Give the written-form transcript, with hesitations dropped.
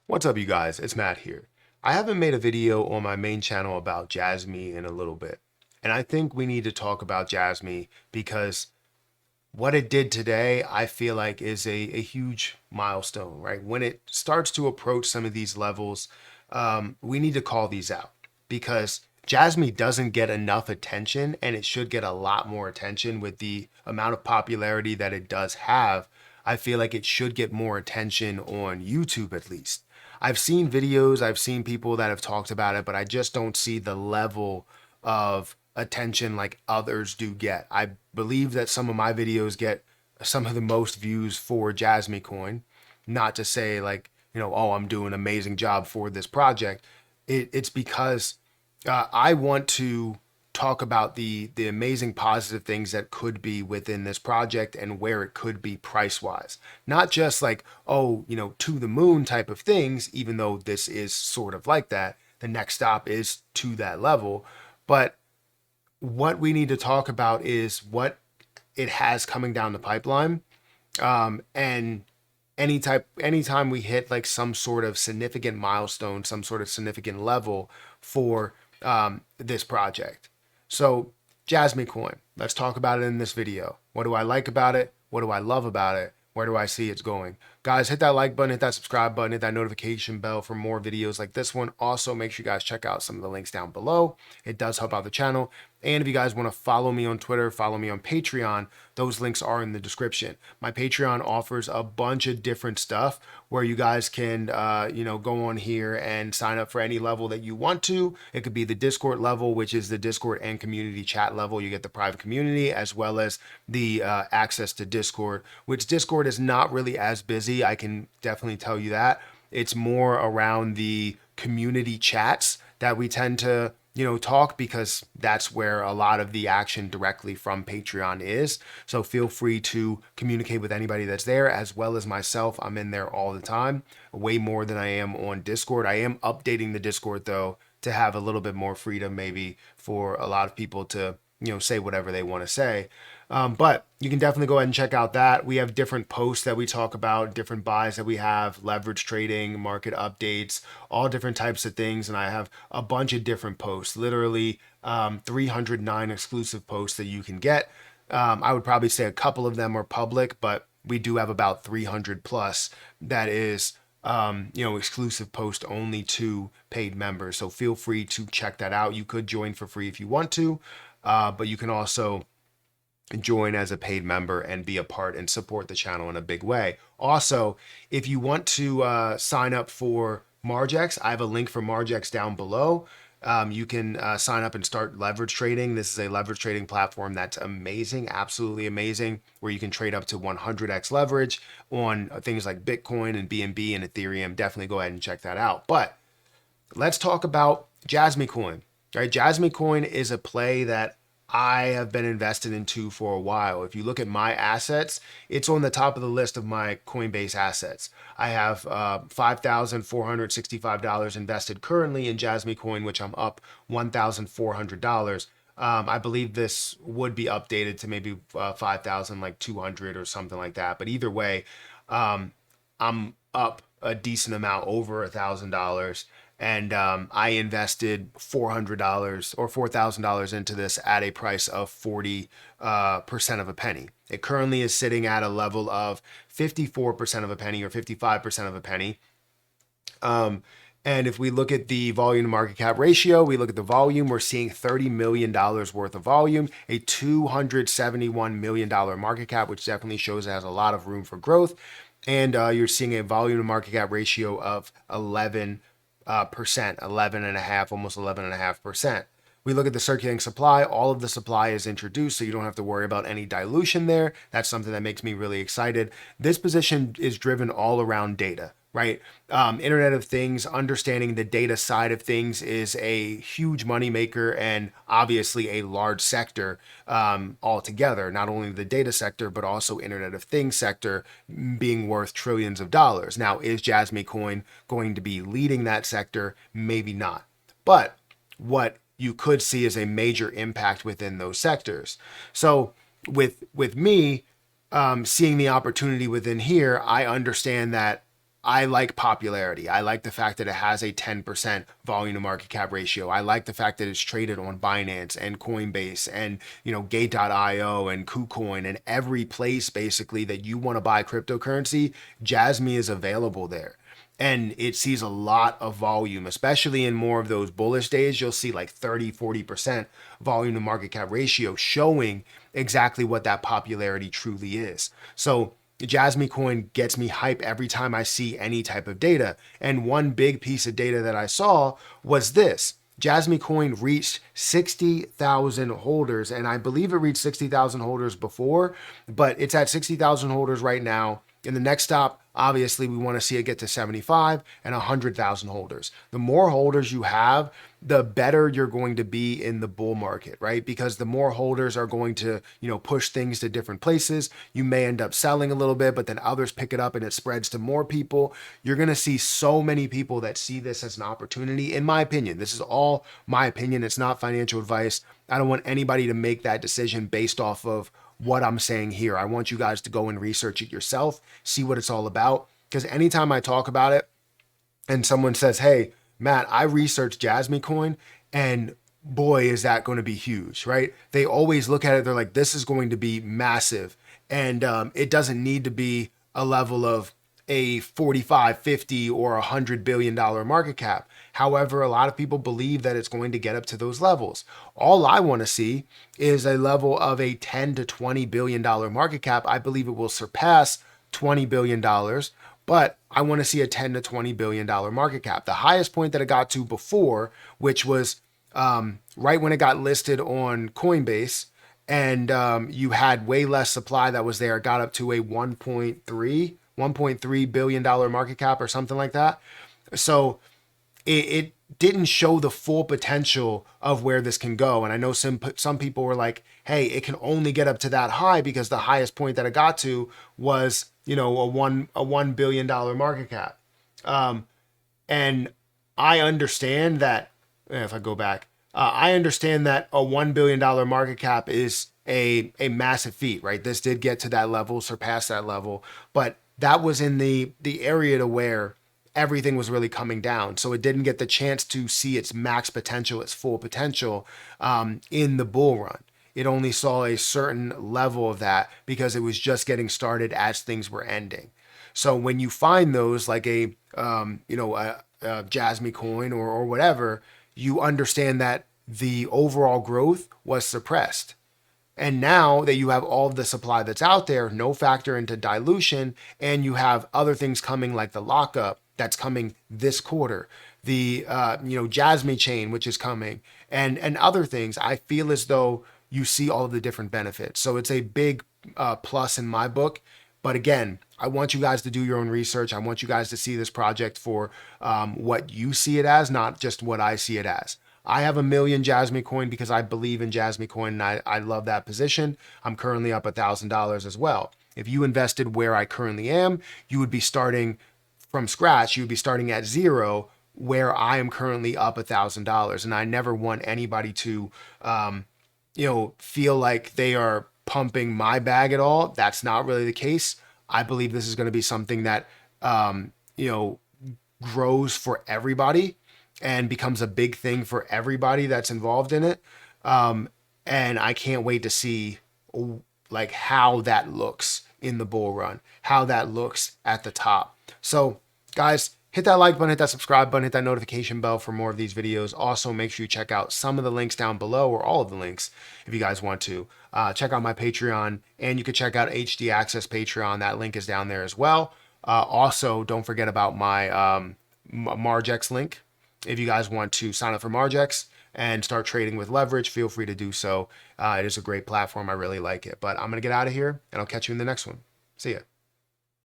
What's up, you guys? It's Matt here. I haven't made a video on my main channel about Jasmy in a little bit. And I think we need to talk about Jasmy because what it did today, I feel like is a huge milestone, right? When it starts to approach some of these levels, we need to call these out because Jasmy doesn't get enough attention and it should get a lot more attention with the amount of popularity that it does have. I feel like it should get more attention on YouTube at least. I've seen videos, I've seen people that have talked about it, but I just don't see the level of attention like others do get. I believe that some of my videos get some of the most views for Jasmy Coin. Not to say like, oh, I'm doing an amazing job for this project. It's because I want to talk about the amazing positive things that could be within this project and where it could be price wise. Not just like, oh, to the moon type of things, even though this is sort of like that. The next stop is to that level. But what we need to talk about is what it has coming down the pipeline. And anytime we hit like some sort of significant milestone, some sort of significant level for this project. So Jasmy Coin, let's talk about it in this video. What do I like about it? What do I love about it? Where do I see it's going? Guys, hit that like button, hit that subscribe button, hit that notification bell for more videos like this one. Also, make sure you guys check out some of the links down below. It does help out the channel. And if you guys want to follow me on Twitter, follow me on Patreon, those links are in the description. My Patreon offers a bunch of different stuff where you guys can, go on here and sign up for any level that you want to. It could be the Discord level, which is the Discord and community chat level. You get the private community as well as the access to Discord, which Discord is not really as busy. I can definitely tell you that. It's more around the community chats that we tend to talk because that's where a lot of the action directly from Patreon is. So feel free to communicate with anybody that's there as well as myself. I'm in there all the time, way more than I am on Discord. I am updating the Discord though to have a little bit more freedom maybe for a lot of people to say whatever they want to say. But you can definitely go ahead and check out that. We have different posts that we talk about, different buys that we have, leverage trading, market updates, all different types of things. And I have a bunch of different posts, literally 309 exclusive posts that you can get. I would probably say a couple of them are public, but we do have about 300 plus that is exclusive post only to paid members. So feel free to check that out. You could join for free if you want to, but you can also join as a paid member and be a part and support the channel in a big way. Also, if you want to sign up for Margex, I have a link for Margex down below. You can sign up and start leverage trading. This is a leverage trading platform that's amazing, absolutely amazing, where you can trade up to 100x leverage on things like Bitcoin and BNB and Ethereum. Definitely go ahead and check that out. But let's talk about Jasmy Coin. Right, Jasmy Coin is a play that I have been invested into for a while. If you look at my assets, it's on the top of the list of my Coinbase assets. I have $5,465 invested currently in Jasmy Coin, which I'm up $1,400. I believe this would be updated to maybe 5,200 or something like that. But either way, I'm up a decent amount, over $1,000. And I invested $400 or $4,000 into this at a price of 40% of a penny. It currently is sitting at a level of 54% of a penny or 55% of a penny. And if we look at the volume to market cap ratio, we look at the volume, we're seeing $30 million worth of volume, a $271 million market cap, which definitely shows it has a lot of room for growth. And you're seeing a volume to market cap ratio of 11%, 11 and a half, almost 11.5%. We look at the circulating supply. All of the supply is introduced, so you don't have to worry about any dilution there. That's something that makes me really excited. This position is driven all around data, right? Internet of Things, understanding the data side of things is a huge moneymaker and obviously a large sector altogether. Not only the data sector, but also Internet of Things sector being worth trillions of dollars. Now, is Jasmy Coin going to be leading that sector? Maybe not. But what you could see is a major impact within those sectors. So with me seeing the opportunity within here, I understand that I like popularity. I like the fact that it has a 10% volume to market cap ratio. I like the fact that it's traded on Binance and Coinbase and, Gate.io and KuCoin and every place basically that you want to buy cryptocurrency. Jasmy is available there. And it sees a lot of volume, especially in more of those bullish days. You'll see like 30-40% volume to market cap ratio, showing exactly what that popularity truly is. So Jasmy coin gets me hype every time I see any type of data. And one big piece of data that I saw was this. Jasmy coin reached 60,000 holders, and I believe it reached 60,000 holders before, but it's at 60,000 holders right now. In the next stop, obviously, we want to see it get to 75 and 100,000 holders. The more holders you have, the better you're going to be in the bull market, right? Because the more holders are going to, push things to different places. You may end up selling a little bit, but then others pick it up and it spreads to more people. You're going to see so many people that see this as an opportunity. In my opinion, this is all my opinion. It's not financial advice. I don't want anybody to make that decision based off of what I'm saying here. I want you guys to go and research it yourself, see what it's all about. Because anytime I talk about it and someone says, hey, Matt, I researched Jasmy coin and boy, is that going to be huge, right? They always look at it. They're like, this is going to be massive. And it doesn't need to be a level of a 45, 50, or $100 billion market cap. However, a lot of people believe that it's going to get up to those levels. All I want to see is a level of a 10 to $20 billion market cap. I believe it will surpass $20 billion, but I want to see a 10 to $20 billion market cap. The highest point that it got to before, which was right when it got listed on Coinbase, and you had way less supply that was there. It got up to a $1.3 billion market cap or something like that. So it didn't show the full potential of where this can go. And I know some people were like, hey, it can only get up to that high because the highest point that it got to was, a $1 billion market cap. And I understand that, if I go back, I understand that a $1 billion market cap is a massive feat, right? This did get to that level, surpass that level, but that was in the area to where everything was really coming down. So it didn't get the chance to see its max potential, its full potential in the bull run. It only saw a certain level of that because it was just getting started as things were ending. So when you find those like a Jasmy coin or whatever, you understand that the overall growth was suppressed. And now that you have all of the supply that's out there, no factor into dilution, and you have other things coming like the lockup that's coming this quarter, the Jasmy chain, which is coming, and other things, I feel as though you see all of the different benefits. So it's a big plus in my book. But again, I want you guys to do your own research. I want you guys to see this project for what you see it as, not just what I see it as. I have 1 million Jasmy coin because I believe in Jasmy coin and I love that position. I'm currently up $1,000 as well. If you invested where I currently am, you would be starting from scratch. You would be starting at zero where I am currently up $1,000. And I never want anybody to, feel like they are pumping my bag at all. That's not really the case. I believe this is going to be something that, grows for everybody and becomes a big thing for everybody that's involved in it. And I can't wait to see like how that looks in the bull run, how that looks at the top. So guys, hit that like button, hit that subscribe button, hit that notification bell for more of these videos. Also, make sure you check out some of the links down below, or all of the links if you guys want to. Check out my Patreon, and you can check out HD Access Patreon. That link is down there as well. Also, don't forget about my Margex link. If you guys want to sign up for Margex and start trading with leverage, feel free to do so. It is a great platform. I really like it. But I'm going to get out of here, and I'll catch you in the next one. See ya.